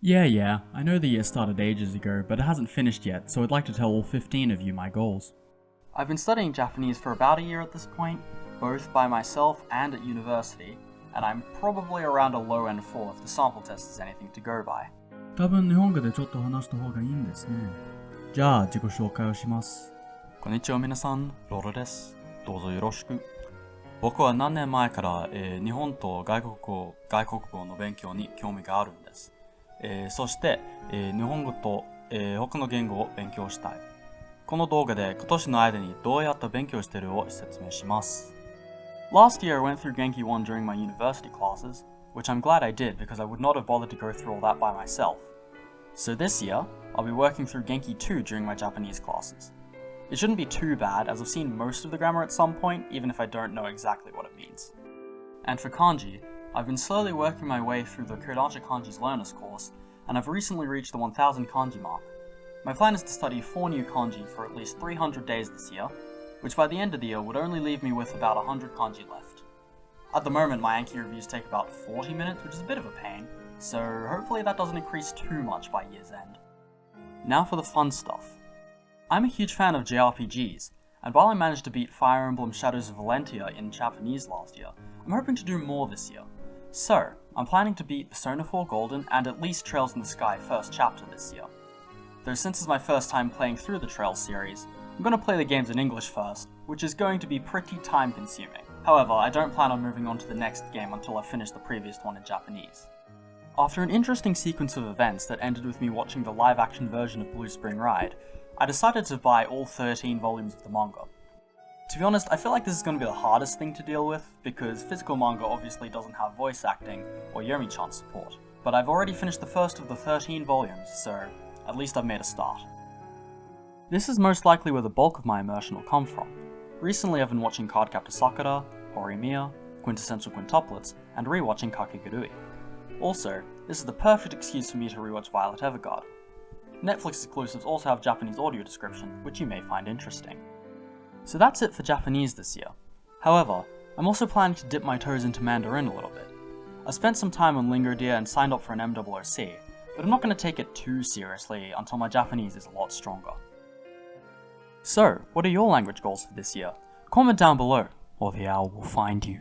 Yeah, I know the year started ages ago, but it hasn't finished yet, so I'd like to tell all 15 of you my goals. I've been studying Japanese for about a year at this point, both by myself and at university, and I'm probably around a low end 4 if the sample test is anything to go by. 多分日本語でちょっと話した方がいいんですね。じゃあ自己紹介をします。こんにちは皆さん、ロロです。どうぞよろしく。僕は何年前から、日本と外国語の勉強に興味があるんです。そして、日本語と、他の言語を勉強したい。この動画で今年の間にどうやって勉強しているを説明します。Last year I went through Genki 1 during my university classes, which I'm glad I did because I would not have bothered to go through all that by myself. So this year, I'll be working through Genki 2 during my Japanese classes. It shouldn't be too bad as I've seen most of the grammar at some point, even if I don't know exactly what it means. And for kanji, I've been slowly working my way through the Kodansha Kanji's Learners course, and I've recently reached the 1000 kanji mark. My plan is to study 4 new kanji for at least 300 days this year, which by the end of the year would only leave me with about 100 kanji left. At the moment, my Anki reviews take about 40 minutes, which is a bit of a pain, so hopefully that doesn't increase too much by year's end. Now for the fun stuff. I'm a huge fan of JRPGs, and while I managed to beat Fire Emblem Shadows of Valentia in Japanese last year, I'm hoping to do more this year. So, I'm planning to beat Persona 4 Golden and at least Trails in the Sky first chapter this year. Though since it's my first time playing through the Trails series, I'm going to play the games in English first, which is going to be pretty time consuming. However, I don't plan on moving on to the next game until I've finished the previous one in Japanese. After an interesting sequence of events that ended with me watching the live action version of Blue Spring Ride, I decided to buy all 13 volumes of the manga. To be honest, I feel like this is going to be the hardest thing to deal with, because physical manga obviously doesn't have voice acting or Yomi-chan support, but I've already finished the first of the 13 volumes, so at least I've made a start. This is most likely where the bulk of my immersion will come from. Recently I've been watching Cardcaptor Sakura, Horimiya, Quintessential Quintuplets, and rewatching Kakegurui. Also, this is the perfect excuse for me to rewatch Violet Evergarden. Netflix exclusives also have Japanese audio description, which you may find interesting. So that's it for Japanese this year. However, I'm also planning to dip my toes into Mandarin a little bit. I spent some time on Lingodeer and signed up for an MOOC, but I'm not going to take it too seriously until my Japanese is a lot stronger. So, what are your language goals for this year? Comment down below, or the owl will find you.